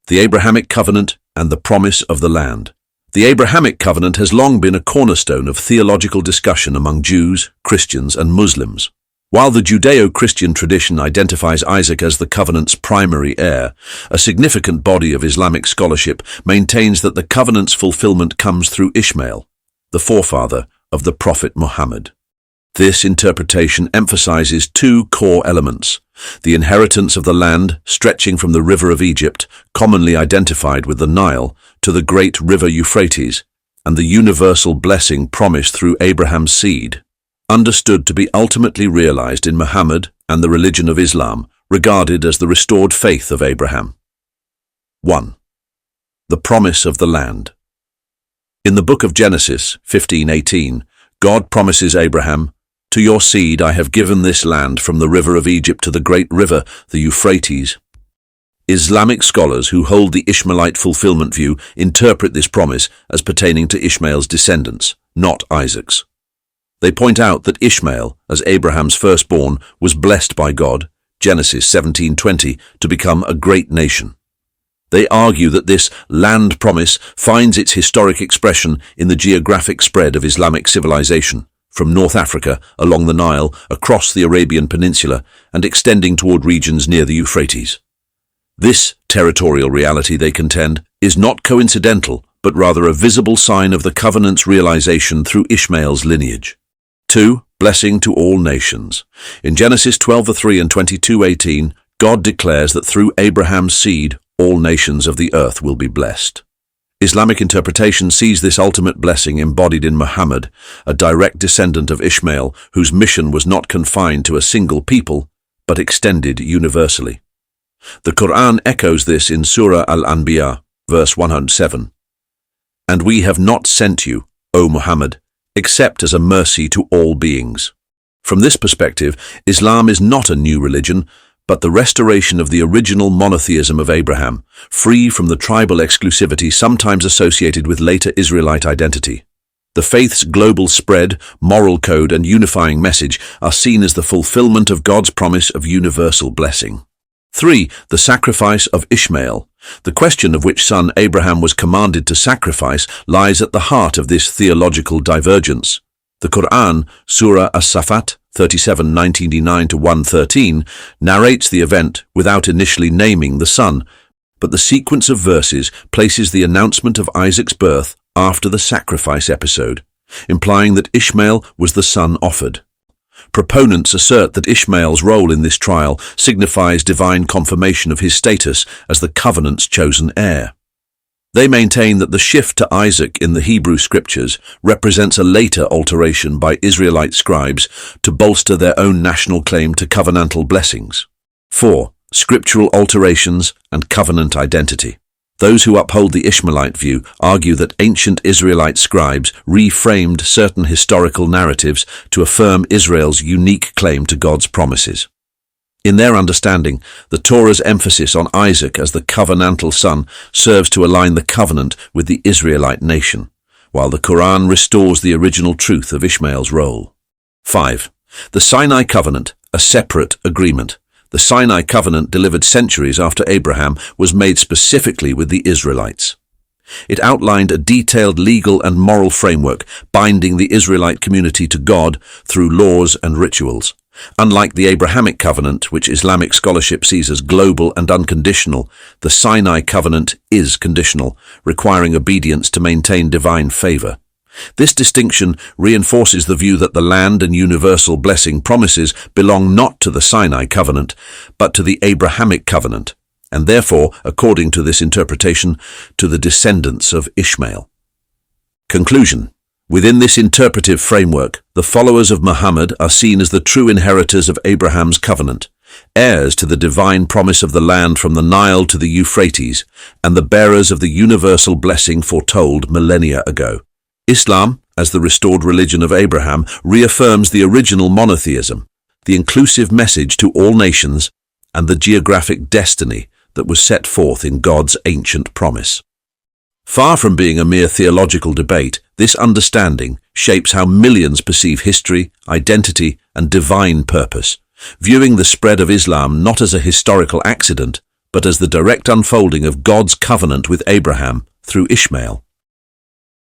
The Abrahamic covenant and the promise of the land. The Abrahamic covenant has long been a cornerstone of theological discussion among Jews, Christians, and Muslims. While the Judeo-Christian tradition identifies Isaac as the covenant's primary heir, a significant body of Islamic scholarship maintains that the covenant's fulfillment comes through Ishmael, the forefather of the Prophet Muhammad. This interpretation emphasizes two core elements: the inheritance of the land stretching from the River of Egypt, commonly identified with the Nile, to the great River Euphrates, and the universal blessing promised through Abraham's seed, understood to be ultimately realized in Muhammad and the religion of Islam, regarded as the restored faith of Abraham. 1. The promise of the land. In the book of Genesis 15:18, God promises Abraham, "To your seed I have given this land from the river of Egypt to the great river, the Euphrates." Islamic scholars who hold the Ishmaelite fulfillment view interpret this promise as pertaining to Ishmael's descendants, not Isaac's. They point out that Ishmael, as Abraham's firstborn, was blessed by God, Genesis 17:20, to become a great nation. They argue that this land promise finds its historic expression in the geographic spread of Islamic civilization, from North Africa, along the Nile, across the Arabian Peninsula, and extending toward regions near the Euphrates. This territorial reality, they contend, is not coincidental, but rather a visible sign of the covenant's realization through Ishmael's lineage. 2. Blessing to all nations. In Genesis 12:3 and 22:18, God declares that through Abraham's seed, all nations of the earth will be blessed. Islamic interpretation sees this ultimate blessing embodied in Muhammad, a direct descendant of Ishmael, whose mission was not confined to a single people, but extended universally. The Quran echoes this in Surah Al-Anbiya, verse 107. "And we have not sent you, O Muhammad, except as a mercy to all beings." From this perspective, Islam is not a new religion, but the restoration of the original monotheism of Abraham, free from the tribal exclusivity sometimes associated with later Israelite identity. The faith's global spread, moral code, and unifying message are seen as the fulfillment of God's promise of universal blessing. 3. The sacrifice of Ishmael. The question of which son Abraham was commanded to sacrifice lies at the heart of this theological divergence. The Quran, Surah As-Safat 37:99-113, narrates the event without initially naming the son, but the sequence of verses places the announcement of Isaac's birth after the sacrifice episode, implying that Ishmael was the son offered. Proponents assert that Ishmael's role in this trial signifies divine confirmation of his status as the covenant's chosen heir. They maintain that the shift to Isaac in the Hebrew scriptures represents a later alteration by Israelite scribes to bolster their own national claim to covenantal blessings. 4. Scriptural alterations and covenant identity. Those who uphold the Ishmaelite view argue that ancient Israelite scribes reframed certain historical narratives to affirm Israel's unique claim to God's promises. In their understanding, the Torah's emphasis on Isaac as the covenantal son serves to align the covenant with the Israelite nation, while the Quran restores the original truth of Ishmael's role. 5. The Sinai Covenant, a separate agreement. The Sinai Covenant, delivered centuries after Abraham, was made specifically with the Israelites. It outlined a detailed legal and moral framework binding the Israelite community to God through laws and rituals. Unlike the Abrahamic covenant, which Islamic scholarship sees as global and unconditional, the Sinai covenant is conditional, requiring obedience to maintain divine favor. This distinction reinforces the view that the land and universal blessing promises belong not to the Sinai covenant, but to the Abrahamic covenant, and therefore, according to this interpretation, to the descendants of Ishmael. Conclusion. Within this interpretive framework, the followers of Muhammad are seen as the true inheritors of Abraham's covenant, heirs to the divine promise of the land from the Nile to the Euphrates, and the bearers of the universal blessing foretold millennia ago. Islam, as the restored religion of Abraham, reaffirms the original monotheism, the inclusive message to all nations, and the geographic destiny that was set forth in God's ancient promise. Far from being a mere theological debate, this understanding shapes how millions perceive history, identity, and divine purpose, viewing the spread of Islam not as a historical accident, but as the direct unfolding of God's covenant with Abraham through Ishmael.